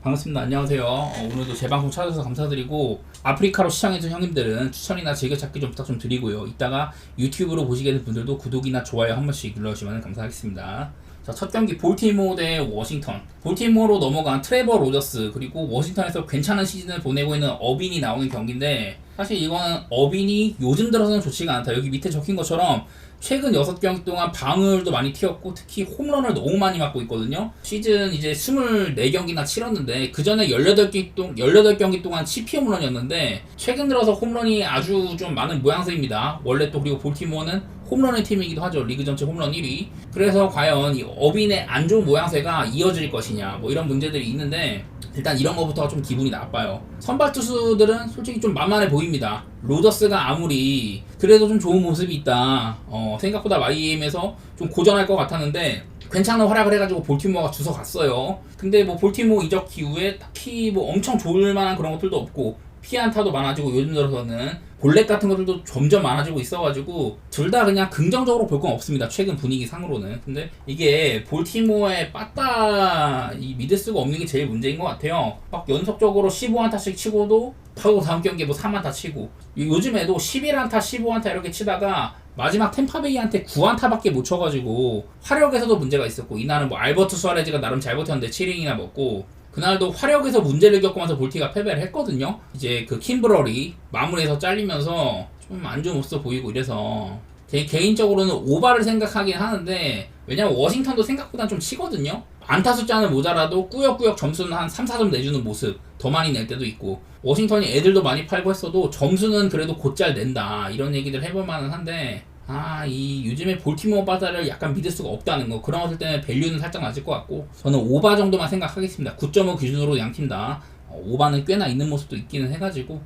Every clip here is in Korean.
반갑습니다. 안녕하세요. 오늘도 제 방송 찾아주셔서 감사드리고, 아프리카로 시청해준 형님들은 추천이나 즐겨찾기 좀 부탁 좀 드리고요. 이따가 유튜브로 보시게 된 분들도 구독이나 좋아요 한 번씩 눌러주시면 감사하겠습니다. 자, 첫 경기 볼티모어 대 워싱턴. 볼티모어로 넘어간 트레버 로저스, 그리고 워싱턴에서 괜찮은 시즌을 보내고 있는 어빈이 나오는 경기인데, 사실 이거는 어빈이 요즘 들어서는 좋지가 않다. 여기 밑에 적힌 것처럼 최근 6경기 동안 방울도 많이 튀었고 특히 홈런을 너무 많이 맞고 있거든요. 시즌 이제 24경기나 치렀는데 그 전에 18경기 동안 10피 홈런이었는데 최근 들어서 홈런이 아주 좀 많은 모양새입니다. 원래 또 그리고 볼티모어는 홈런의 팀이기도 하죠. 리그 전체 홈런 1위. 그래서 과연 이 어빈의 안 좋은 모양새가 이어질 것이냐 뭐 이런 문제들이 있는데, 일단 이런 거부터 좀 기분이 나빠요. 선발 투수들은 솔직히 좀 만만해 보입니다. 로저스가 아무리 그래도 좀 좋은 모습이 있다, 생각보다 마이애미에서 좀 고전할 것 같았는데 괜찮은 활약을 해가지고 볼티모어가 주워 갔어요. 근데 뭐 볼티모어 이적 이후에 딱히 뭐 엄청 좋을 만한 그런 것들도 없고 피안타도 많아지고 요즘 들어서는 볼넷 같은 것들도 점점 많아지고 있어가지고 둘 다 그냥 긍정적으로 볼 건 없습니다. 최근 분위기 상으로는. 근데 이게 볼티모어의 빠따 이 믿을 수가 없는 게 제일 문제인 것 같아요. 막 연속적으로 15안타씩 치고도 바로 다음 경기에 뭐 3안타 치고, 요즘에도 11안타 15안타 이렇게 치다가 마지막 템파베이한테 9안타밖에 못 쳐가지고 화력에서도 문제가 있었고, 이날은 뭐 알버트 수아레즈가 나름 잘 버텼는데 7이닝이나 먹고, 그날도 화력에서 문제를 겪으면서 볼티가 패배를 했거든요. 이제 그 킴브러리 마무리에서 잘리면서 좀 안 좋은 모습 보이고 이래서 제 개인적으로는 오바를 생각하긴 하는데, 왜냐면 워싱턴도 생각보다 좀 치거든요. 안타 숫자는 모자라도 꾸역꾸역 점수는 한 3, 4점 내주는 모습 더 많이 낼 때도 있고, 워싱턴이 애들도 많이 팔고 했어도 점수는 그래도 곧잘 낸다 이런 얘기들 해볼 만은 한데, 이 요즘에 볼티모어 바다를 약간 믿을 수가 없다는 거, 그런 것들 때문에 밸류는 살짝 낮을 것 같고, 저는 오바 정도만 생각하겠습니다. 9.5 기준으로 양팀 다 오바는 꽤나 있는 모습도 있기는 해가지고.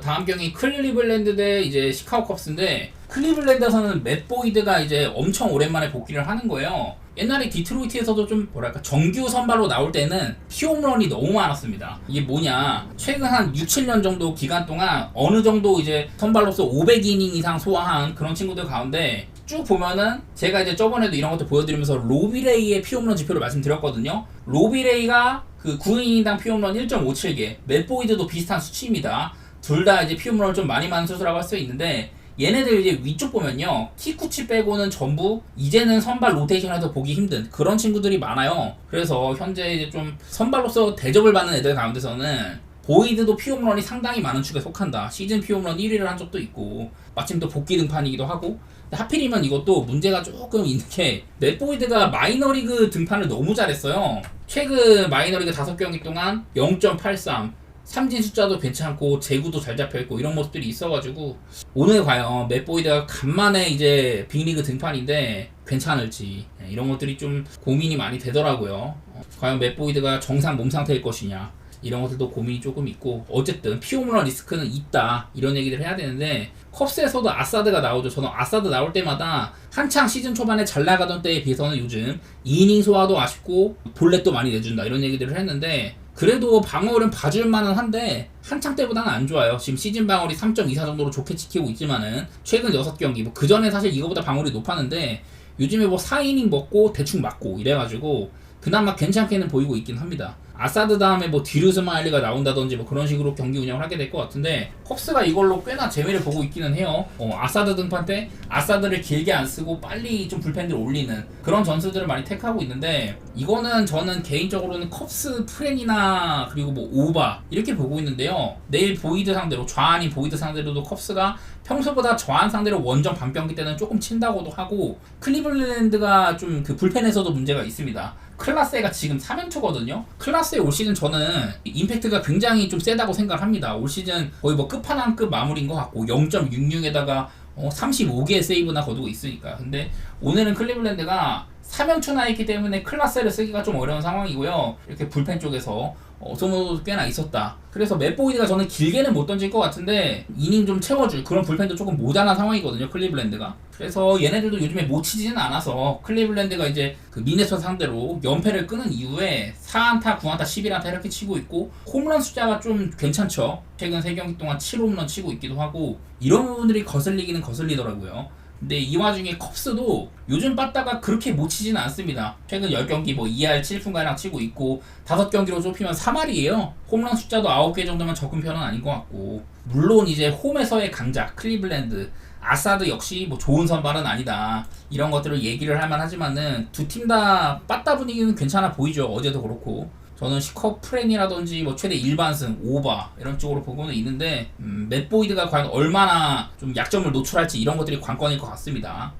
다음 경기 클리블랜드 대 이제 시카고 컵스인데, 클리블랜드에서는 맷 보이드가 이제 엄청 오랜만에 복귀를 하는 거예요. 옛날에 디트로이트에서도 좀 뭐랄까 정규 선발로 나올 때는 피홈런이 너무 많았습니다. 이게 뭐냐, 최근 한 6, 7년 정도 기간 동안 어느 정도 이제 선발로서 500이닝 이상 소화한 그런 친구들 가운데 쭉 보면은, 제가 이제 저번에도 이런 것도 보여드리면서 로비레이의 피홈런 지표를 말씀드렸거든요. 로비레이가 그 9이닝당 피홈런 1.57개, 맷 보이드도 비슷한 수치입니다. 둘 다 이제 피홈런을 좀 많이 맞는 수수라고 할 수 있는데, 얘네들 이제 위쪽 보면요, 키쿠치 빼고는 전부 이제는 선발 로테이션에서 보기 힘든 그런 친구들이 많아요. 그래서 현재 이제 좀 선발로서 대접을 받는 애들 가운데서는 보이드도 피홈런이 상당히 많은 축에 속한다. 시즌 피홈런 1위를 한 적도 있고, 마침 또 복귀 등판이기도 하고. 하필이면 이것도 문제가 조금 있는 게, 맷 보이드가 마이너리그 등판을 너무 잘했어요. 최근 마이너리그 5경기 동안 0.83, 삼진 숫자도 괜찮고 제구도 잘 잡혀있고 이런 모습들이 있어가지고, 오늘 과연 맷 보이드가 간만에 이제 빅리그 등판인데 괜찮을지, 이런 것들이 좀 고민이 많이 되더라고요. 과연 맷 보이드가 정상 몸 상태일 것이냐, 이런 것들도 고민이 조금 있고, 어쨌든 피홈런 리스크는 있다 이런 얘기를 해야 되는데, 컵스에서도 아사드가 나오죠. 저는 아사드 나올 때마다 한창 시즌 초반에 잘 나가던 때에 비해서는 요즘 이닝 소화도 아쉽고 볼넷도 많이 내준다 이런 얘기들을 했는데, 그래도 방어율은 봐줄 만은 한데 한창 때보다는 안 좋아요. 지금 시즌 방어율이 3.24 정도로 좋게 지키고 있지만은 최근 6경기, 뭐 그전에 사실 이거보다 방어율이 높았는데 요즘에 뭐 4이닝 먹고 대충 맞고 이래가지고 그나마 괜찮게는 보이고 있긴 합니다. 아사드 다음에 뭐 디루스 마일리가 나온다든지 뭐 그런 식으로 경기 운영을 하게 될 것 같은데, 컵스가 이걸로 꽤나 재미를 보고 있기는 해요. 아사드 등판 때 아사드를 길게 안 쓰고 빨리 좀 불펜들을 올리는 그런 전술들을 많이 택하고 있는데, 이거는 저는 개인적으로는 컵스 프렌이나 그리고 뭐 오바 이렇게 보고 있는데요. 내일 보이드 상대로, 좌안이 보이드 상대로도 컵스가 평소보다 저한 상대로 원정 반병기 때는 조금 친다고도 하고, 클리블랜드가 좀 그 불펜에서도 문제가 있습니다. 클라스가 지금 3연투거든요. 클라스의 올 시즌 저는 임팩트가 굉장히 좀 세다고 생각을 합니다. 올 시즌 거의 뭐 끝판왕급 마무리인 것 같고, 0.66에다가 35개의 세이브나 거두고 있으니까. 근데 오늘은 클리블랜드가 3연투나 있기 때문에 클라스를 쓰기가 좀 어려운 상황이고요. 이렇게 불펜 쪽에서 소모도 꽤나 있었다. 그래서 맷 보이드가 저는 길게는 못 던질 것 같은데 이닝 좀 채워줄 그런 불펜도 조금 모자란 상황이거든요, 클리블랜드가. 그래서 얘네들도 요즘에 못 치지는 않아서, 클리블랜드가 이제 그 미네소타 상대로 연패를 끄는 이후에 4안타, 9안타, 11안타 이렇게 치고 있고, 홈런 숫자가 좀 괜찮죠. 최근 3경기 동안 7홈런 치고 있기도 하고, 이런 부분들이 거슬리기는 거슬리더라고요. 근데 이 와중에 컵스도 요즘 빠따가 그렇게 못 치지는 않습니다. 최근 10경기 뭐 2할 7푼가량 치고 있고 5경기로 좁히면 3할이에요. 홈런 숫자도 9개 정도면 적은 편은 아닌 것 같고, 물론 이제 홈에서의 강자 클리블랜드 아사드 역시 뭐 좋은 선발은 아니다, 이런 것들을 얘기를 할만 하지만은 두 팀 다 빠따 분위기는 괜찮아 보이죠. 어제도 그렇고. 저는 시컵 프렌이라든지 뭐 최대 일반승, 오바 이런 쪽으로 보고는 있는데, 맷 보이드가 과연 얼마나 좀 약점을 노출할지 이런 것들이 관건일 것 같습니다.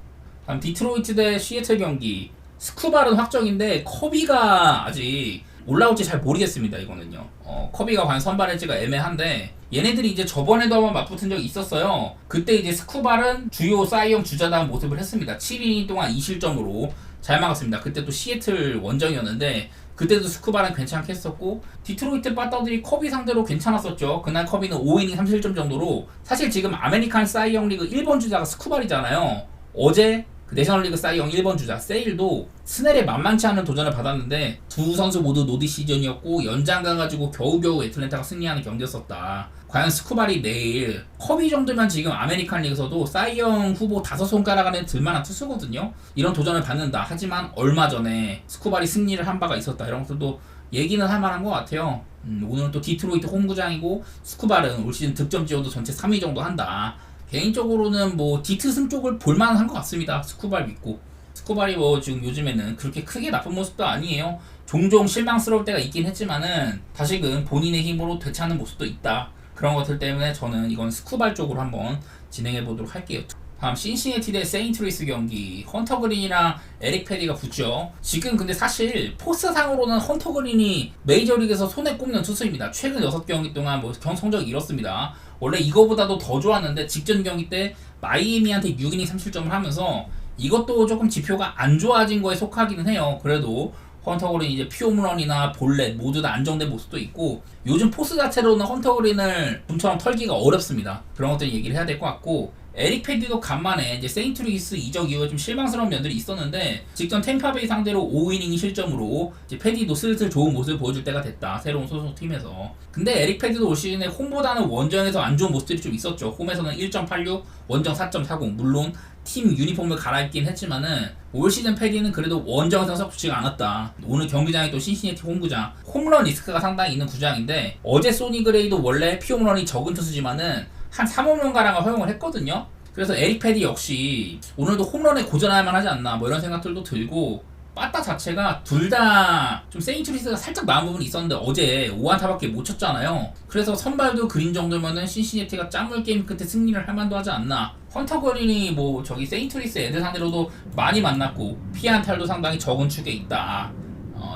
다음 디트로이트 대 시애틀 경기. 스쿠발은 확정인데 커비가 아직 올라올지 잘 모르겠습니다. 이거는요. 커비가 과연 선발할지가 애매한데, 얘네들이 이제 저번에도 한번 맞붙은 적이 있었어요. 그때 이제 스쿠발은 주요 사이영 주자다운 모습을 했습니다. 7이닝 동안 2실점으로 잘 막았습니다. 그때 또 시애틀 원정이었는데 그때도 스쿠바는 괜찮게 했었고, 디트로이트 빠따들이 커비 상대로 괜찮았었죠. 그날 커비는 5이닝 3실점 정도로. 사실 지금 아메리칸 사이영 리그 1번 주자가 스쿠발이잖아요. 어제 그 내셔널리그 사이영 1번 주자 세일도 스넬에 만만치 않은 도전을 받았는데 두 선수 모두 노디 시즌이었고 연장 가가지고 겨우겨우 애틀랜타가 승리하는 경기였었다. 과연 스쿠발이 내일 커비 정도면 지금 아메리칸 리그에서도 사이영 후보 5손가락 안에 들만한 투수거든요. 이런 도전을 받는다. 하지만 얼마 전에 스쿠발이 승리를 한 바가 있었다. 이런 것들도 얘기는 할 만한 것 같아요. 오늘은 또 디트로이트 홈구장이고 스쿠발은 올 시즌 득점 지원도 전체 3위 정도 한다. 개인적으로는 뭐 디트승 쪽을 볼만한 것 같습니다. 스쿠발 믿고. 스쿠발이 뭐 지금 요즘에는 그렇게 크게 나쁜 모습도 아니에요. 종종 실망스러울 때가 있긴 했지만은 다시금 본인의 힘으로 되찾는 모습도 있다. 그런 것들 때문에 저는 이건 스쿠발 쪽으로 한번 진행해 보도록 할게요. 다음 신시내티 대 세인트루이스 경기. 헌터 그린이랑 에릭 패디가 붙죠. 지금 근데 사실 포스상으로는 헌터 그린이 메이저리그에서 손에 꼽는 투수입니다. 최근 6경기 동안 뭐 성적이 이렇습니다. 원래 이거보다도 더 좋았는데 직전 경기 때 마이애미한테 6이닝 3실점을 하면서 이것도 조금 지표가 안 좋아진 거에 속하기는 해요. 그래도 헌터 그린 이제 피홈런이나 볼넷 모두 다 안정된 모습도 있고, 요즘 포스 자체로는 헌터 그린을 좀처럼 털기가 어렵습니다. 그런 것들 얘기를 해야 될 것 같고, 에릭 패디도 간만에 이제 세인트루이스 이적 이후에 좀 실망스러운 면들이 있었는데 직전 템파베이 상대로 5이닝 실점으로 이제 패디도 슬슬 좋은 모습을 보여줄 때가 됐다. 새로운 소속팀에서. 근데 에릭 패디도 올 시즌에 홈보다는 원정에서 안 좋은 모습들이 좀 있었죠. 홈에서는 1.86, 원정 4.40. 물론 팀 유니폼을 갈아입긴 했지만은 올 시즌 패디는 그래도 원정에서 썩 좋지가 않았다. 오늘 경기장이 또 신시내티 홈구장, 홈런 리스크가 상당히 있는 구장인데 어제 소니 그레이도 원래 피홈런이 적은 투수지만은 한 3홈런가량을 허용을 했거든요. 그래서 에릭 패디 역시 오늘도 홈런에 고전할 만하지 않나 뭐 이런 생각들도 들고, 빠따 자체가 둘 다 좀 세인트루이스가 살짝 나은 부분이 있었는데 어제 5안타밖에 못 쳤잖아요. 그래서 선발도 그린 정도면은 신시내티가 짠물 게임 끝에 승리를 할 만도 하지 않나. 헌터 그린이 뭐 저기 세인트루이스 애들 상대로도 많이 만났고 피안탈도 상당히 적은 축에 있다.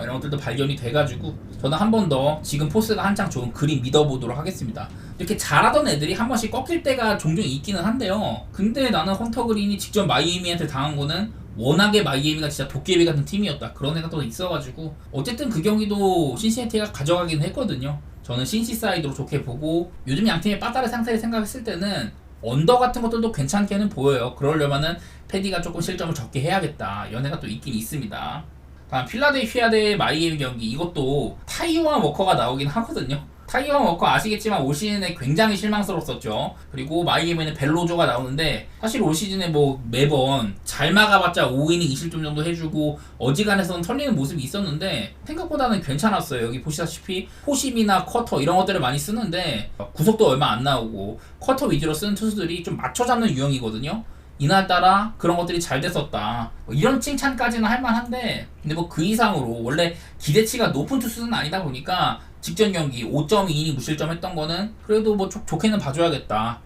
이런 것들도 발견이 돼가지고 저는 한 번 더 지금 포스가 한창 좋은 그린 믿어보도록 하겠습니다. 이렇게 잘하던 애들이 한 번씩 꺾일 때가 종종 있기는 한데요. 근데 나는 헌터 그린이 직접 마이애미한테 당한 거는 워낙에 마이애미가 진짜 도깨비 같은 팀이었다. 그런 애가 또 있어가지고 어쨌든 그 경기도 신시내티가 가져가긴 했거든요. 저는 신시 사이드로 좋게 보고, 요즘 양팀의 빠따의 상태를 생각했을 때는 언더 같은 것들도 괜찮게는 보여요. 그러려면은 패디가 조금 실점을 적게 해야겠다. 연애가 또 있긴 있습니다. 다음 필라델피아 대 마이애미 경기. 이것도 타이완 워커가 나오긴 하거든요. 타이완 워커 아시겠지만 올 시즌에 굉장히 실망스러웠었죠. 그리고 마이애미는 벨로조가 나오는데 사실 올 시즌에 뭐 매번 잘 막아봤자 5이닝 2실점 정도 해주고 어지간해서는 털리는 모습이 있었는데 생각보다는 괜찮았어요. 여기 보시다시피 포심이나 커터 이런 것들을 많이 쓰는데 구속도 얼마 안 나오고 커터 위주로 쓰는 투수들이 좀 맞춰 잡는 유형이거든요. 이날따라 그런 것들이 잘 됐었다. 뭐 이런 칭찬까지는 할만한데, 근데 뭐 그 이상으로 원래 기대치가 높은 투수는 아니다 보니까 직전 경기 5.2이닝 무실점 했던 거는 그래도 뭐 좋게는 봐줘야겠다.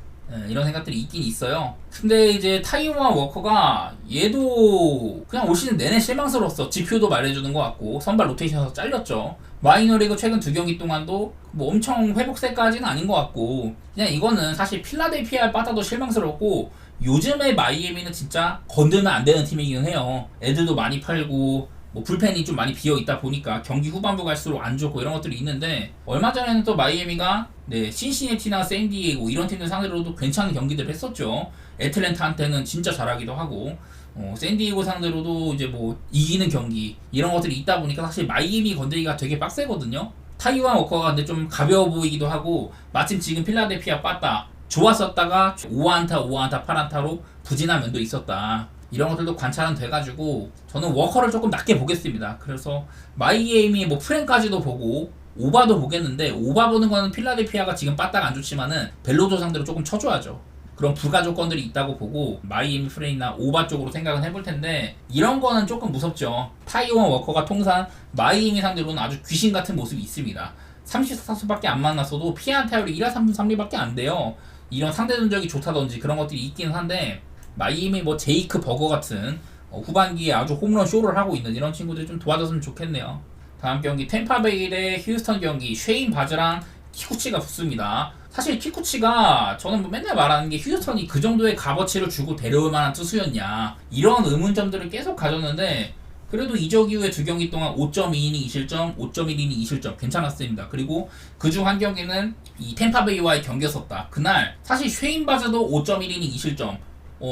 이런 생각들이 있긴 있어요. 근데 이제 타이완 워커가 얘도 그냥 올 시즌 내내 실망스러웠어. 지표도 말해주는 것 같고 선발 로테이션에서 잘렸죠. 마이너리그 최근 2경기 동안도 뭐 엄청 회복세까지는 아닌 것 같고, 그냥 이거는 사실 필라델피아 빠따도 실망스럽고 요즘에 마이애미는 진짜 건들면 안 되는 팀이기는 해요. 애들도 많이 팔고 뭐 불펜이 좀 많이 비어있다 보니까 경기 후반부 갈수록 안 좋고 이런 것들이 있는데, 얼마 전에는 또 마이애미가 신시내티나 샌디에고 이런 팀들 상대로도 괜찮은 경기들을 했었죠. 애틀랜타한테는 진짜 잘하기도 하고 샌디에고 상대로도 이제 뭐 이기는 경기 이런 것들이 있다 보니까 사실 마이애미 건드리기가 되게 빡세거든요. 타이완 워커가 근데 좀 가벼워 보이기도 하고, 마침 지금 필라델피아 빠따 좋았었다가 5안타 5안타 8안타로 부진한 면도 있었다. 이런 것들도 관찰은 돼가지고 저는 워커를 조금 낮게 보겠습니다. 그래서 마이애미 뭐 프랭까지도 보고 오바도 보겠는데, 오바 보는 거는 필라델피아가 지금 빠따가 안 좋지만은 벨로조 상대로 조금 쳐줘야죠. 그런 부가 조건들이 있다고 보고 마이애미 프레이나 오바 쪽으로 생각은 해볼 텐데, 이런 거는 조금 무섭죠. 타이원 워커가 통산 마이애미 상대로는 아주 귀신 같은 모습이 있습니다. 34타수밖에 안 만났어도 피해한 타율이 1할 3분 3리밖에 안 돼요. 이런 상대 전적이 좋다든지 그런 것들이 있기는 한데, 마이애미 뭐 제이크 버거 같은 후반기에 아주 홈런 쇼를 하고 있는 이런 친구들이 좀 도와줬으면 좋겠네요. 다음 경기 템파베이 대 휴스턴 경기, 쉐인 바즈랑 키쿠치가 붙습니다. 사실 키쿠치가 저는 뭐 맨날 말하는 게 휴스턴이 그 정도의 값어치를 주고 데려올 만한 투수였냐, 이런 의문점들을 계속 가졌는데, 그래도 이적 이후에 두 경기 동안 5.2이닝 2실점, 5.1이닝 2실점 괜찮았습니다. 그리고 그중 한 경기는 이 템파베이와의 경기였었다. 그날 사실 쉐인 바즈도 5.1이닝 2실점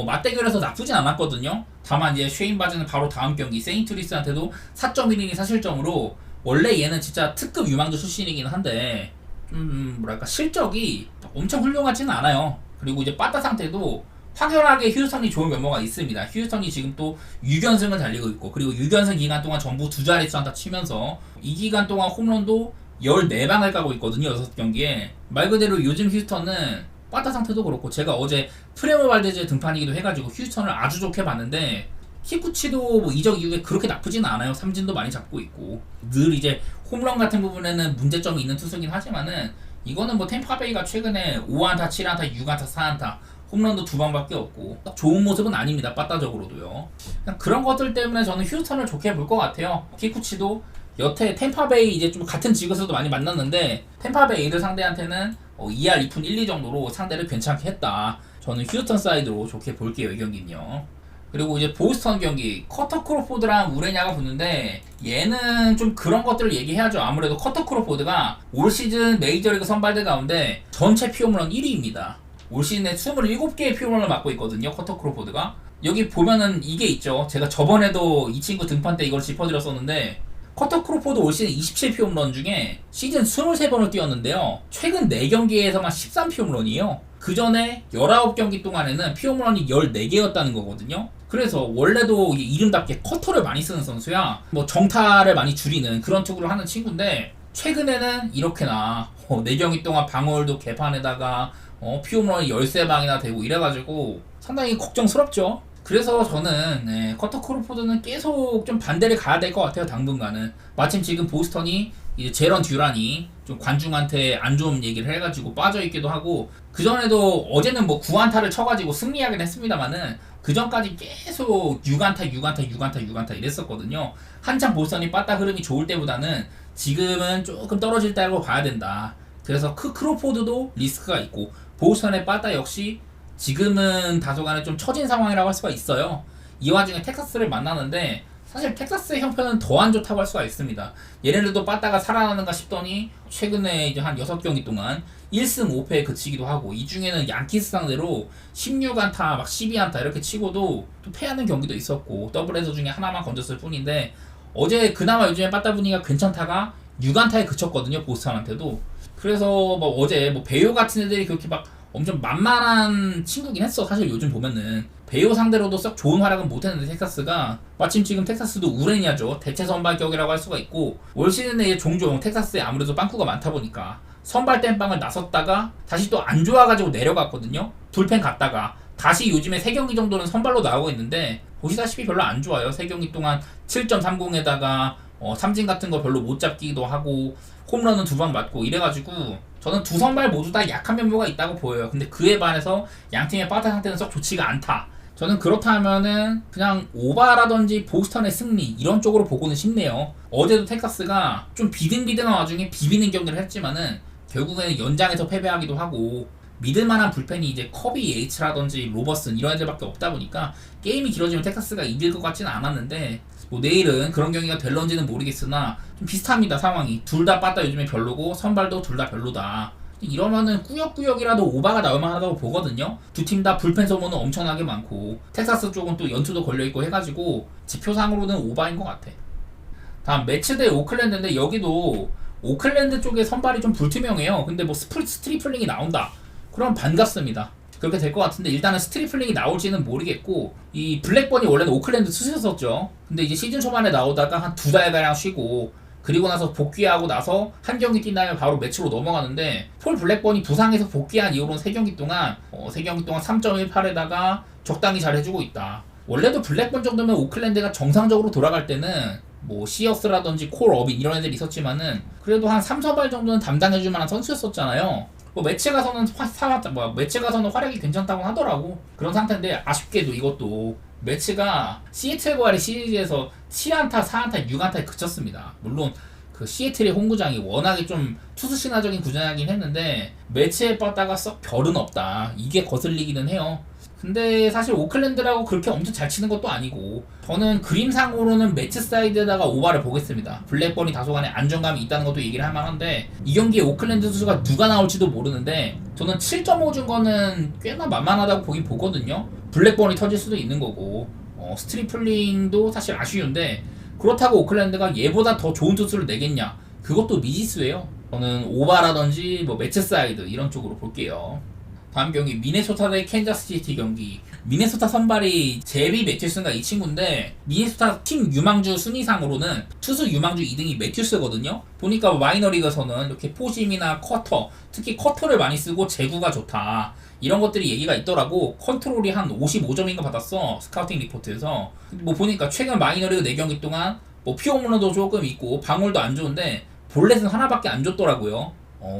맞대결에서 나쁘진 않았거든요. 다만 이제 쉐인 바즈는 바로 다음 경기 세인트루이스한테도 4.1이닝 4실점으로, 원래 얘는 진짜 특급 유망주 출신이긴 한데 뭐랄까 실적이 엄청 훌륭하지는 않아요. 그리고 이제 빠따 상태도 확연하게 휴스턴이 좋은 면모가 있습니다. 휴스턴이 지금 또 6연승을 달리고 있고, 그리고 6연승 기간 동안 전부 두 자릿수 안타 치면서 이 기간 동안 홈런도 14방을 까고 있거든요. 6경기에. 말 그대로 요즘 휴스턴은 빠따 상태도 그렇고, 제가 어제 프레모 발데즈 등판이기도 해가지고 휴스턴을 아주 좋게 봤는데, 키쿠치도 뭐 이적 이후에 그렇게 나쁘지는 않아요. 삼진도 많이 잡고 있고, 늘 이제 홈런 같은 부분에는 문제점이 있는 투수긴 하지만은, 이거는 뭐 템파베이가 최근에 5안타 7안타 6안타 4안타 홈런도 2방밖에 없고 좋은 모습은 아닙니다. 빠따적으로도요. 그런 것들 때문에 저는 휴스턴을 좋게 볼 것 같아요. 키쿠치도 여태 템파베이 이제 좀 같은 지구에서도 많이 만났는데, 템파베이들 상대한테는 2할 2푼 1, 2 정도로 상대를 괜찮게 했다. 저는 휴스턴 사이드로 좋게 볼게요, 이 경기는요. 그리고 이제 보스턴 경기, 커터 크로포드랑 우레냐가 붙는데, 얘는 좀 그런 것들을 얘기해야죠. 아무래도 커터 크로포드가 올 시즌 메이저리그 선발들 가운데 전체 피홈런 1위입니다. 올 시즌에 27개의 피홈런을 맞고 있거든요, 커터 크로포드가. 여기 보면은 이게 있죠. 제가 저번에도 이 친구 등판 때 이걸 짚어드렸었는데, 커터 크로포드 올 시즌 27피홈런 중에 시즌 23번을 뛰었는데요, 최근 4경기에서만 13피홈런이에요. 그 전에 19경기 동안에는 피홈런이 14개였다는 거거든요. 그래서 원래도 이름답게 커터를 많이 쓰는 선수야. 뭐 정타를 많이 줄이는 그런 투구를 하는 친구인데, 최근에는 이렇게나 4경기 동안 방어율도 개판에다가 피홈런이 13방이나 되고 이래가지고 상당히 걱정스럽죠. 그래서 저는 커터 크로포드는 계속 좀 반대를 가야 될 것 같아요, 당분간은. 마침 지금 보스턴이 이제 제런 듀란이 좀 관중한테 안 좋은 얘기를 해가지고 빠져있기도 하고, 그전에도 어제는 뭐 9안타를 쳐가지고 승리하긴 했습니다만은, 그전까지 계속 6안타 6안타 6안타 6안타 이랬었거든요. 한참 보스턴이 빠따 흐름이 좋을 때보다는 지금은 조금 떨어질 때라고 봐야 된다. 그래서 크로포드도 리스크가 있고, 보스턴의 빠따 역시 지금은 다소간에 좀 처진 상황이라고 할 수가 있어요. 이 와중에 텍사스를 만나는데, 사실 텍사스의 형편은 더 안 좋다고 할 수가 있습니다. 얘네들도 빠따가 살아나는가 싶더니 최근에 이제 한 6경기 동안 1승 5패에 그치기도 하고, 이 중에는 양키스 상대로 16안타 막 12안타 이렇게 치고도 또 패하는 경기도 있었고, 더블헤더 중에 하나만 건졌을 뿐인데, 어제 그나마 요즘에 빠따 분위기가 괜찮다가 6안타에 그쳤거든요, 보스턴한테도. 그래서 뭐 어제 뭐 베요 같은 애들이 그렇게 막 엄청 만만한 친구긴 했어. 사실 요즘 보면은 베요 상대로도 썩 좋은 활약은 못했는데, 텍사스가 마침 지금 텍사스도 우레냐죠. 대체 선발격이라고 할 수가 있고, 올 시즌에 종종 텍사스에 아무래도 빵꾸가 많다 보니까 선발 땜빵을 나섰다가 다시 또 안 좋아가지고 내려갔거든요. 불펜 갔다가 다시 요즘에 3경기 정도는 선발로 나오고 있는데, 보시다시피 별로 안 좋아요. 3경기 동안 7.30에다가 삼진 같은 거 별로 못 잡기도 하고, 홈런은 2방 맞고 이래가지고 저는 두 선발 모두 다 약한 면모가 있다고 보여요. 근데 그에 반해서 양팀의 빠따 상태는 썩 좋지가 않다. 저는 그렇다면은 그냥 오바라든지 보스턴의 승리 이런 쪽으로 보고는 싶네요. 어제도 텍사스가 좀 비등비등한 와중에 비비는 경기를 했지만은 결국에는 연장에서 패배하기도 하고, 믿을만한 불펜이 이제 커비 예이츠라든지 로버슨 이런 애들밖에 없다 보니까 게임이 길어지면 텍사스가 이길 것 같지는 않았는데, 뭐 내일은 그런 경기가 될런지는 모르겠으나 좀 비슷합니다, 상황이. 둘 다 빠따 요즘에 별로고 선발도 둘 다 별로다. 이러면은 꾸역꾸역이라도 오바가 나올만하다고 보거든요. 두 팀 다 불펜 소모는 엄청나게 많고, 텍사스 쪽은 또 연투도 걸려있고 해가지고 지표상으로는 오바인 것 같아. 다음 매치 대 오클랜드인데, 여기도 오클랜드 쪽의 선발이 좀 불투명해요. 근데 뭐 스트리플링이 나온다, 그럼 반갑습니다. 그렇게 될 것 같은데 일단은 스트리플링이 나올지는 모르겠고 이 블랙번이 원래는 오클랜드 투수였었죠. 근데 이제 시즌 초반에 나오다가 한 2달가량 쉬고 그리고 나서 복귀하고 나서 한 경기 뛴 다음에 바로 매치로 넘어가는데 폴 블랙번이 부상에서 복귀한 이후로는 3경기 동안 3.18에다가 적당히 잘 해주고 있다. 원래도 블랙번 정도면 오클랜드가 정상적으로 돌아갈 때는 뭐 시어스라든지 콜 어빈 이런 애들이 있었지만은 그래도 한 3선발 정도는 담당해줄 만한 선수였었잖아요. 뭐 매치 가서는 매치 가서는 활약이 괜찮다고 하더라고. 그런 상태인데 아쉽게도 이것도 매치가 시애틀과의 시리즈에서 7안타, 4안타, 6안타에 그쳤습니다. 물론 그 시애틀의 홈구장이 워낙에 좀 투수 신화적인 구장이긴 했는데 매치에 빠다가 썩 별은 없다. 이게 거슬리기는 해요. 근데 사실 오클랜드라고 그렇게 엄청 잘 치는 것도 아니고 저는 그림상으로는 매치 사이드에다가 오바를 보겠습니다. 블랙번이 다소간에 안정감이 있다는 것도 얘기를 할 만한데 이 경기에 오클랜드 투수가 누가 나올지도 모르는데 저는 7.5 준 거는 꽤나 만만하다고 보긴 보거든요. 블랙번이 터질 수도 있는 거고 스트리플링도 사실 아쉬운데 그렇다고 오클랜드가 얘보다 더 좋은 투수를 내겠냐, 그것도 미지수예요. 저는 오바라든지 뭐 매치 사이드 이런 쪽으로 볼게요. 다음 경기 미네소타 대 캔자스시티 경기. 미네소타 선발이 제비 매튜스가 이 친구인데 미네소타 팀 유망주 순위상으로는 투수 유망주 2등이 매튜스거든요. 보니까 마이너리그에서는 이렇게 포심이나 커터, 특히 커터를 많이 쓰고 제구가 좋다 이런 것들이 얘기가 있더라고. 컨트롤이 한 55점인가 받았어, 스카우팅 리포트에서. 뭐 보니까 최근 마이너리그 4경기 동안 뭐 피홈런도 조금 있고 방울도 안 좋은데 볼넷은 하나밖에 안 줬더라고요.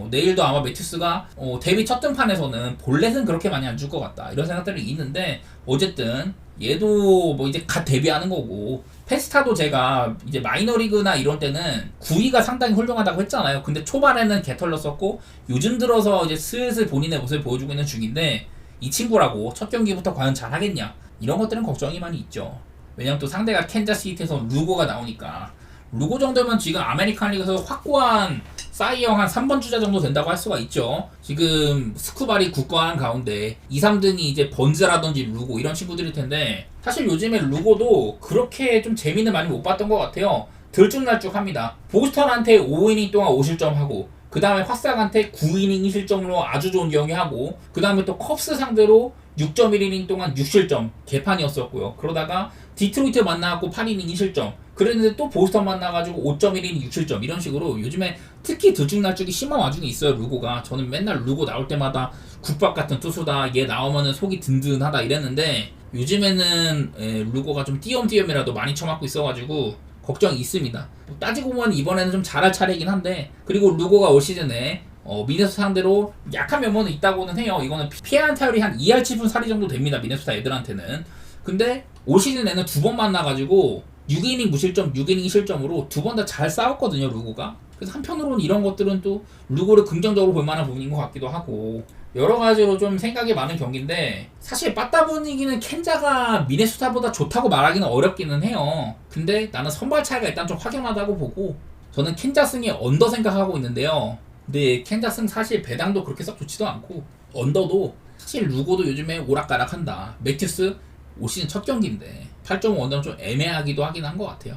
내일도 아마 매튜스가 데뷔 첫 등판에서는 볼넷은 그렇게 많이 안 줄 것 같다 이런 생각들이 있는데 어쨌든 얘도 뭐 이제 갓 데뷔하는 거고, 페스타도 제가 이제 마이너리그나 이런 때는 9위가 상당히 훌륭하다고 했잖아요. 근데 초반에는 개털렸었고 요즘 들어서 이제 슬슬 본인의 모습을 보여주고 있는 중인데 이 친구라고 첫 경기부터 과연 잘하겠냐 이런 것들은 걱정이 많이 있죠. 왜냐면 또 상대가 캔자스시티에서 루고가 나오니까. 루고 정도면 지금 아메리칸 리그에서 확고한 사이영 한 3번 주자 정도 된다고 할 수가 있죠. 지금 스쿠발이 굳건한 가운데 2, 3등이 이제 번즈라든지 루고 이런 친구들일 텐데 사실 요즘에 루고도 그렇게 좀 재미는 많이 못 봤던 것 같아요. 들쭉날쭉합니다. 보스턴한테 5이닝 동안 5실점 하고 그 다음에 화싹한테 9이닝 2실점으로 아주 좋은 경기 하고 그 다음에 또 컵스 상대로 6.1이닝 동안 6실점 개판이었었고요. 그러다가 디트로이트 만나갖고 8이닝 2실점 그랬는데 또 보스턴 만나가지고 5.1이닝 6실점 이런 식으로 요즘에 특히 들쭉날쭉이 심한 와중에 있어요 루고가. 저는 맨날 루고 나올 때마다 국밥 같은 투수다, 얘 나오면은 속이 든든하다 이랬는데 요즘에는 루고가 좀 띄엄띄엄이라도 많이 쳐맞고 있어가지고 걱정이 있습니다. 따지고 보면 이번에는 좀 잘할 차례이긴 한데, 그리고 루고가 올 시즌에 미네소타 상대로 약한 면모는 있다고는 해요. 이거는 피해한 타율이 한 2할 7분 4리 정도 됩니다, 미네소타 애들한테는. 근데 올 시즌에는 2번 만나가지고 6이닝 무실점, 6이닝 실점으로 2번 다 잘 싸웠거든요, 루고가. 그래서 한편으로는 이런 것들은 또 루고를 긍정적으로 볼 만한 부분인 것 같기도 하고 여러 가지로 좀 생각이 많은 경기인데 사실 빠따 분위기는 캔자가 미네소타보다 좋다고 말하기는 어렵기는 해요. 근데 나는 선발 차이가 일단 좀 확연하다고 보고 저는 캔자승이 언더 생각하고 있는데요. 근데 캔자승 사실 배당도 그렇게 썩 좋지도 않고 언더도 사실 루고도 요즘에 오락가락한다. 매튜스 올 시즌 첫 경기인데 8.5 언더는 좀 애매하기도 하긴 한 것 같아요.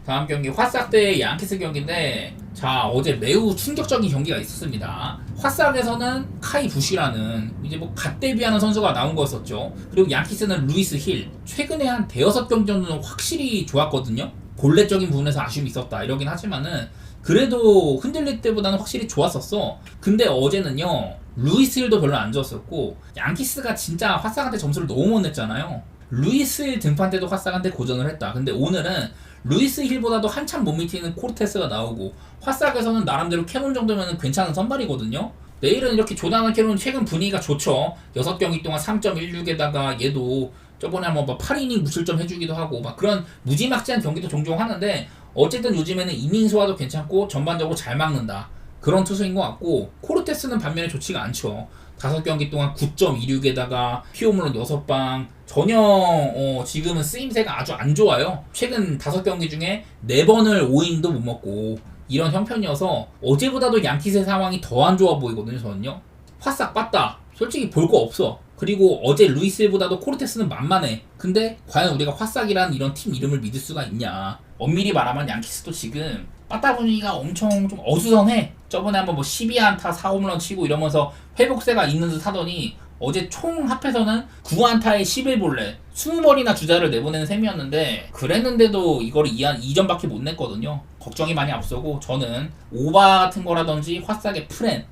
다음 경기 화싹 대 양키스 경기인데 자 어제 매우 충격적인 경기가 있었습니다. 화싹에서는 카이 부시라는 이제 뭐 갓 데뷔하는 선수가 나온 거였었죠. 그리고 양키스는 루이스 힐, 최근에 한 대여섯 경기 정도는 확실히 좋았거든요. 본래적인 부분에서 아쉬움이 있었다 이러긴 하지만은 그래도 흔들릴 때보다는 확실히 좋았었어. 근데 어제는요 루이스 힐도 별로 안 좋았었고 양키스가 진짜 화싹한테 점수를 너무 못 냈잖아요. 루이스 힐 등판 때도 화싹한테 고전을 했다. 근데 오늘은 루이스 힐보다도 한참 못 미치는 코르테스가 나오고 화싹에서는 나름대로 캐논 정도면 괜찮은 선발이거든요. 내일은 이렇게 조나단 캐논 최근 분위기가 좋죠. 6경기 동안 3.16에다가 얘도 저번에 한번 막 8이닝 무실점 해주기도 하고 막 그런 무지막지한 경기도 종종 하는데 어쨌든 요즘에는 이닝 소화도 괜찮고 전반적으로 잘 막는다 그런 투수인 것 같고 코르테스는 반면에 좋지가 않죠. 5경기 동안 9.26에다가 피홈런 6방 전혀 지금은 쓰임새가 아주 안 좋아요. 최근 5경기 중에 4번을 5인도 못 먹고 이런 형편이어서 어제보다도 양키스의 상황이 더 안 좋아 보이거든요. 저는요 화싹 빠따 솔직히 볼 거 없어. 그리고 어제 루이스보다도 코르테스는 만만해. 근데 과연 우리가 화싹이라는 이런 팀 이름을 믿을 수가 있냐. 엄밀히 말하면 양키스도 지금 빠따 분위기가 엄청 좀 어수선해. 저번에 한번 뭐 12안타 4홈런 치고 이러면서 회복세가 있는 듯 하더니 어제 총 합해서는 9안타에 11볼넷 20번이나 주자를 내보내는 셈이었는데 그랬는데도 이거를 2점밖에 못 냈거든요. 걱정이 많이 앞서고 저는 오바 같은 거라든지 화싹의 프렌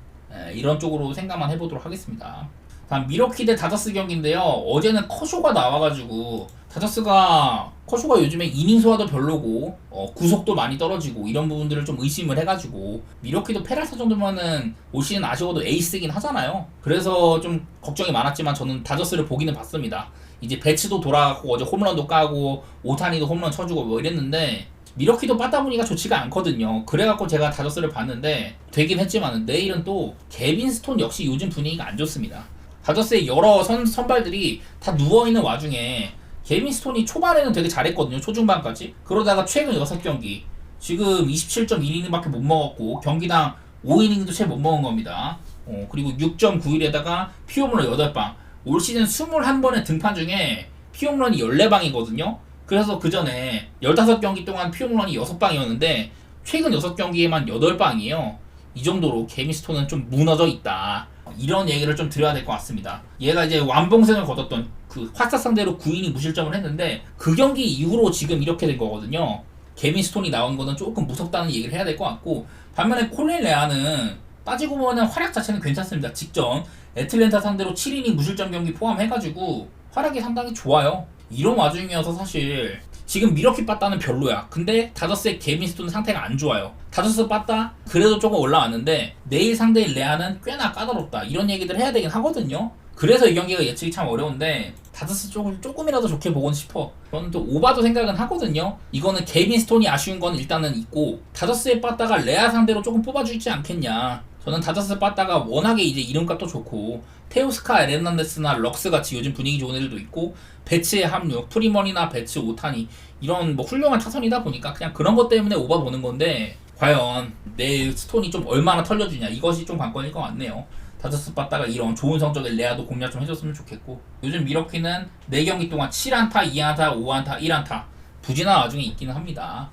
이런 쪽으로 생각만 해보도록 하겠습니다. 다음 미러키 대 다저스 경기인데요. 어제는 커쇼가 나와가지고 다저스가 커쇼가 요즘에 이닝 소화도 별로고 구속도 많이 떨어지고 이런 부분들을 좀 의심을 해가지고 미러키도 페라사 정도면은 올 시즌 아쉬워도 에이스긴 하잖아요. 그래서 좀 걱정이 많았지만 저는 다저스를 보기는 봤습니다. 이제 배츠도 돌아가고 어제 홈런도 까고 오타니도 홈런 쳐주고 뭐 이랬는데 미러키도 빠따 분위기가 좋지가 않거든요. 그래갖고 제가 다저스를 봤는데 되긴 했지만 내일은 또 개빈 스톤 역시 요즘 분위기가 안 좋습니다. 다저스의 여러 선발들이 다 누워있는 와중에 개빈 스톤이 초반에는 되게 잘했거든요. 초중반까지. 그러다가 최근 6경기 지금 27.1이닝밖에 못 먹었고 경기당 5이닝도 채 못 먹은 겁니다. 그리고 6.9일에다가 피홈런 8방 올 시즌 21번의 등판 중에 피홈런이 14방이거든요. 그래서 그 전에 15경기 동안 피홈런이 6방이었는데 최근 6경기에만 8방이에요. 이 정도로 개빈 스톤은 좀 무너져 있다. 이런 얘기를 좀 드려야 될 것 같습니다. 얘가 이제 완봉승을 거뒀던 그 화사 상대로 9이닝 무실점을 했는데 그 경기 이후로 지금 이렇게 된 거거든요. 개빈 스톤이 나온 거는 조금 무섭다는 얘기를 해야 될 것 같고 반면에 콜린 레아는 따지고 보면 활약 자체는 괜찮습니다. 직전 애틀랜타 상대로 7이닝 무실점 경기 포함해가지고 활약이 상당히 좋아요. 이런 와중이어서 사실 지금 미러키 빠따는 별로야. 근데 다저스의 개빈 스톤 상태가 안 좋아요. 다저스 빠따 그래도 조금 올라왔는데 내일 상대인 레아는 꽤나 까다롭다. 이런 얘기들 해야 되긴 하거든요. 그래서 이 경기가 예측이 참 어려운데 다저스 쪽을 조금이라도 좋게 보곤 싶어. 저는 또 오바도 생각은 하거든요. 이거는 개빈 스톤이 아쉬운 건 일단은 있고 다저스의 빠따가 레아 상대로 조금 뽑아주지 않겠냐. 저는 다저스 빠따가 워낙에 이제 이름값도 좋고 테오스카 에르난데스나 럭스 같이 요즘 분위기 좋은 애들도 있고 배츠의 합류, 프리먼이나 배츠, 오타니 이런 뭐 훌륭한 타선이다 보니까 그냥 그런 것 때문에 오바 보는 건데 과연 내 스톤이 좀 얼마나 털려주냐 이것이 좀 관건일 것 같네요. 다저스 빠따가 이런 좋은 성적의 레아도 공략 좀 해줬으면 좋겠고 요즘 미러키는 4경기 동안 7안타, 2안타, 5안타, 1안타 부진한 와중에 있기는 합니다.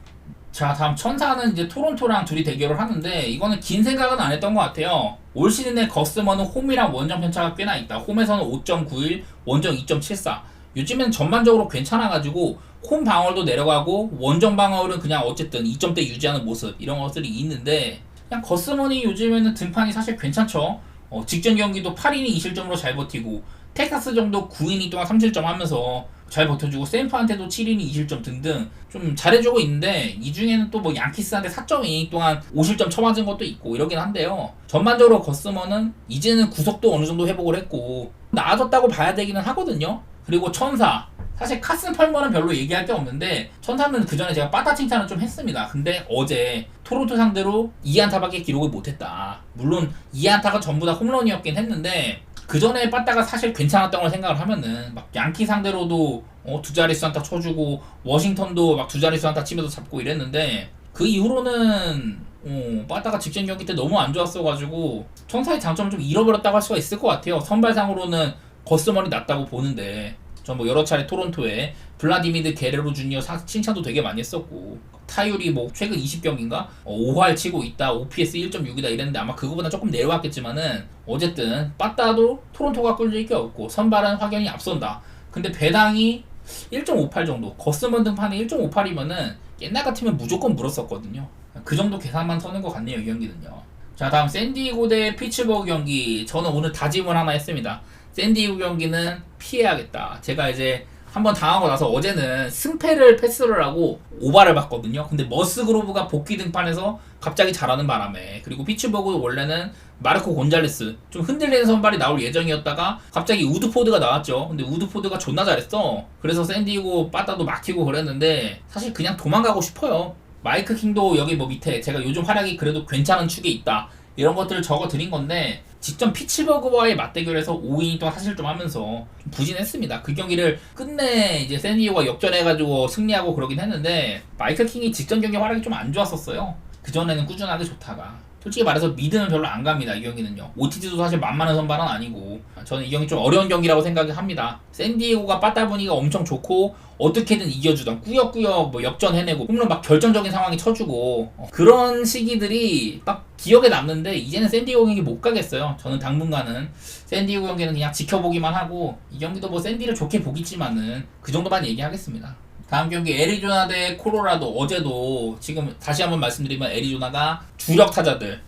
자 다음 천사는 이제 토론토랑 둘이 대결을 하는데 이거는 긴 생각은 안 했던 것 같아요. 올 시즌에 거스머는 홈이랑 원정 편차가 꽤나 있다. 홈에서는 5.91, 원정 2.74. 요즘엔 전반적으로 괜찮아가지고 홈 방어율도 내려가고 원정 방어율은 그냥 어쨌든 2점대 유지하는 모습 이런 것들이 있는데 그냥 거스머니 요즘에는 등판이 사실 괜찮죠. 직전 경기도 8이닝 2실점으로 잘 버티고 텍사스 정도 9이닝 동안 3실점 하면서 잘 버텨주고 샘프한테도 7이닝 2실점 등등 좀 잘해주고 있는데 이 중에는 또 뭐 양키스한테 4.2이닝 동안 5실점 쳐맞은 것도 있고 이러긴 한데요. 전반적으로 거스머는 이제는 구속도 어느 정도 회복을 했고 나아졌다고 봐야 되기는 하거든요. 그리고 천사 사실 카슨 펄머는 별로 얘기할 게 없는데 천사는 그 전에 제가 빠따 칭찬을 좀 했습니다. 근데 어제 토론토 상대로 2안타밖에 기록을 못했다. 물론 2안타가 전부 다 홈런이었긴 했는데 그 전에 빠따가 사실 괜찮았던 걸 생각을 하면은 막 양키 상대로도 두 자릿수 안타 쳐주고 워싱턴도 막 두 자릿수 안타 치면서 잡고 이랬는데 그 이후로는 빠따가 직전 경기 때 너무 안 좋았어가지고 천사의 장점을 좀 잃어버렸다고 할 수가 있을 것 같아요. 선발상으로는 거스머니 낫다고 보는데 전 뭐 여러 차례 토론토에 블라디미르 게레로 주니어 칭찬도 되게 많이 했었고 타율이 뭐 최근 20경기인가 5할 치고 있다 OPS 1.6이다 이랬는데 아마 그거보다 조금 내려왔겠지만은 어쨌든 빠따도 토론토가 꿀릴 게 없고 선발은 확연히 앞선다. 근데 배당이 1.58 정도 거스먼 등판이 1.58이면은 옛날 같으면 무조건 물었었거든요. 그 정도 계산만 서는 것 같네요 이 경기는요. 자 다음 샌디에고 대 피츠버그 경기 저는 오늘 다짐을 하나 했습니다. 샌디에고 경기는 피해야겠다. 제가 이제 한번 당하고 나서 어제는 승패를 패스를 하고 오바를 봤거든요. 근데 머스그로브가 복귀 등판해서 갑자기 잘하는 바람에 그리고 피츠버그 원래는 마르코 곤잘레스 좀 흔들리는 선발이 나올 예정이었다가 갑자기 우드포드가 나왔죠. 근데 우드포드가 존나 잘했어. 그래서 샌디에고 빠따도 막히고 그랬는데 사실 그냥 도망가고 싶어요. 마이크 킹도 여기 뭐 밑에 제가 요즘 활약이 그래도 괜찮은 축에 있다 이런 것들을 적어 드린 건데 직전 피츠버그와의 맞대결에서 5이닝 동안 사실좀 하면서 좀 부진했습니다. 그 경기를 끝내 이제 샌디에고가 역전해가지고 승리하고 그러긴 했는데 마이클 킹이 직전 경기 활약이 좀 안 좋았었어요. 그전에는 꾸준하게 좋다가 솔직히 말해서 미드는 별로 안 갑니다. 이 경기는요. 오티즈도 사실 만만한 선발은 아니고 저는 이 경기 좀 어려운 경기라고 생각합니다. 샌디에고가 빠따 분위기가 엄청 좋고 어떻게든 이겨주던 꾸역꾸역 뭐 역전해내고 홈런 막 결정적인 상황이 쳐주고 그런 시기들이 딱 기억에 남는데 이제는 샌디에고 경기 못 가겠어요. 저는 당분간은 샌디에고 경기는 그냥 지켜보기만 하고 이 경기도 뭐 샌디를 좋게 보겠지만은 그 정도만 얘기하겠습니다. 다음 경기 애리조나 대 콜로라도. 어제도 지금 다시 한번 말씀드리면 애리조나가 주력 타자들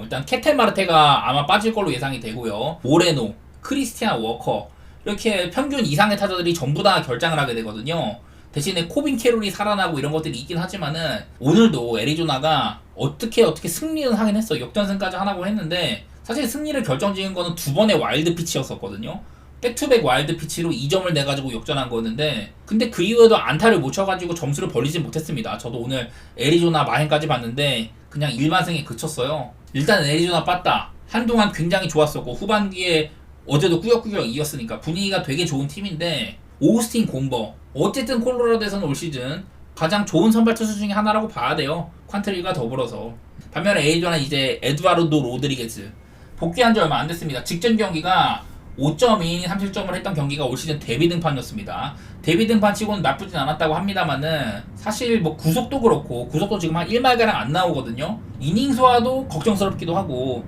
일단 캐텔 마르테가 아마 빠질 걸로 예상이 되고요. 모레노, 크리스티안 워커 이렇게 평균 이상의 타자들이 전부 다 결장을 하게 되거든요. 대신에 코빈 캐롤이 살아나고 이런 것들이 있긴 하지만은 오늘도 애리조나가 어떻게 승리는 하긴 했어. 역전승까지 하나고 했는데 사실 승리를 결정지은 거는 두 번의 와일드 피치였었거든요. 백투백 와일드 피치로 2점을 내가지고 역전한 거였는데 근데 그 이후에도 안타를 못 쳐가지고 점수를 벌리진 못했습니다. 저도 오늘 애리조나 마행까지 봤는데 그냥 일반승에 그쳤어요. 일단 애리조나 빠따 한동안 굉장히 좋았었고 후반기에 어제도 꾸역꾸역 이겼으니까 분위기가 되게 좋은 팀인데 오스틴 곰버 어쨌든 콜로라도에서는 올 시즌 가장 좋은 선발 투수 중에 하나라고 봐야 돼요. 퀀트릴과 더불어서. 반면에 애리조나 이제 에드와르도 로드리게즈 복귀한 지 얼마 안 됐습니다. 직전 경기가 5.2이닝 3실점을 했던 경기가 올 시즌 데뷔 등판이었습니다. 데뷔 등판 치고는 나쁘진 않았다고 합니다만은 사실 뭐 구속도 그렇고 구속도 지금 한 1말가량 안 나오거든요. 이닝 소화도 걱정스럽기도 하고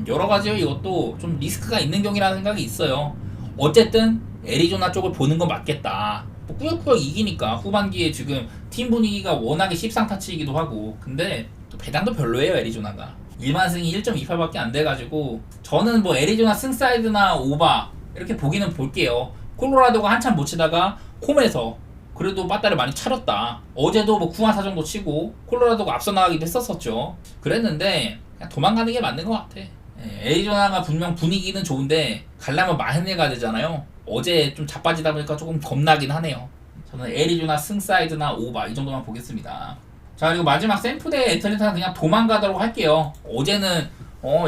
여러 가지로 이것도 좀 리스크가 있는 경기라는 생각이 있어요. 어쨌든 애리조나 쪽을 보는 건 맞겠다. 뭐 꾸역꾸역 이기니까 후반기에 지금 팀 분위기가 워낙에 십상타치이기도 하고 근데 또 배당도 별로예요 애리조나가. 일반승이 1.28밖에 안 돼가지고 저는 뭐 애리조나 승사이드나 오바 이렇게 보기는 볼게요. 콜로라도가 한참 못 치다가 홈에서 그래도 빠따를 많이 차렸다. 어제도 뭐 9한 4정도 치고 콜로라도가 앞서 나가기도 했었었죠. 그랬는데 그냥 도망가는 게 맞는 것 같아. 애리조나가 분명 분위기는 좋은데 가려면 마흔에 가야 되잖아요. 어제 좀 자빠지다 보니까 조금 겁나긴 하네요. 저는 애리조나 승사이드나 오바 이 정도만 보겠습니다. 자 그리고 마지막 샌프 대 애틀랜타는 그냥 도망가도록 할게요. 어제는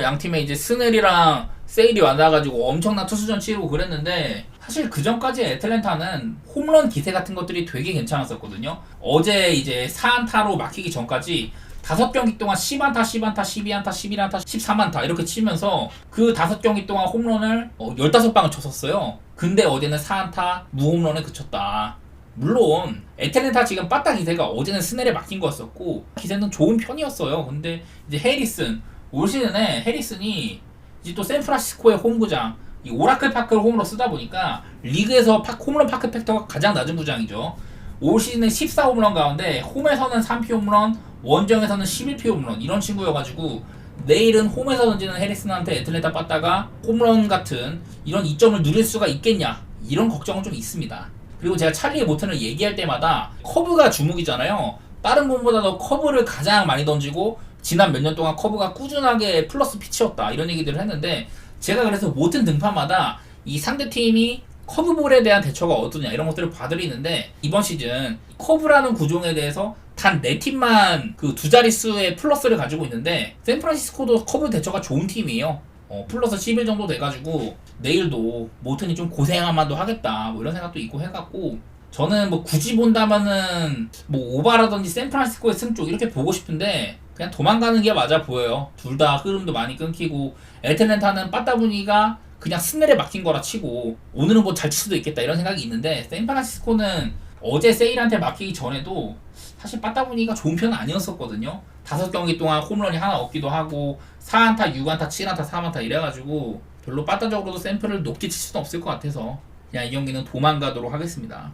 양팀에 이제 스넬이랑 세일이 와나가지고 엄청난 투수전 치르고 그랬는데 사실 그 전까지 애틀랜타는 홈런 기세 같은 것들이 되게 괜찮았었거든요. 어제 이제 4안타로 막히기 전까지 5경기 동안 10안타, 10안타, 12안타, 11안타, 13안타 이렇게 치면서 그 5경기 동안 홈런을 15방을 쳤었어요. 근데 어제는 4안타 무홈런에 그쳤다. 물론 애틀랜타 지금 빠따 기세가 어제는 스넬에 막힌 거였었고 기세는 좋은 편이었어요. 근데 이제 해리슨 올 시즌에 해리슨이 이제 또 샌프란시스코의 홈구장 이 오라클 파크를 홈으로 쓰다 보니까 리그에서 홈런 파크 팩터가 가장 낮은 구장이죠. 올 시즌에 14홈런 가운데 홈에서는 3피 홈런, 원정에서는 11피 홈런 이런 친구여가지고 내일은 홈에서 던지는 해리슨한테 애틀랜타 빠따가 홈런 같은 이런 이점을 누릴 수가 있겠냐 이런 걱정은 좀 있습니다. 그리고 제가 찰리의 모튼을 얘기할 때마다 커브가 주목이잖아요. 다른 분보다도 커브를 가장 많이 던지고 지난 몇 년 동안 커브가 꾸준하게 플러스 피치였다 이런 얘기들을 했는데 제가 그래서 모튼 등판마다 이 상대팀이 커브볼에 대한 대처가 어떠냐 이런 것들을 봐드리는데 이번 시즌 커브라는 구종에 대해서 단 4팀만 그 두 자릿수의 플러스를 가지고 있는데 샌프란시스코도 커브 대처가 좋은 팀이에요. 플러스 11 정도 돼가지고 내일도 모튼이 좀 고생한만도 하겠다 뭐 이런 생각도 있고 해갖고 저는 뭐 굳이 본다면은 뭐 오바라든지 샌프란시스코의 승 쪽 이렇게 보고 싶은데 그냥 도망가는 게 맞아 보여요. 둘 다 흐름도 많이 끊기고 애틀랜타는 빠따 분위기가 그냥 스넬에 막힌 거라 치고 오늘은 뭐 잘 칠 수도 있겠다 이런 생각이 있는데 샌프란시스코는 어제 세일한테 막히기 전에도 사실 빠따 분위기가 좋은 편은 아니었었거든요. 5경기 동안 홈런이 하나 없기도 하고 4안타, 6안타, 7안타, 3안타 이래가지고 별로 빠따적으로도 샘플을 높게 칠 수는 없을 것 같아서 그냥 이 경기는 도망가도록 하겠습니다.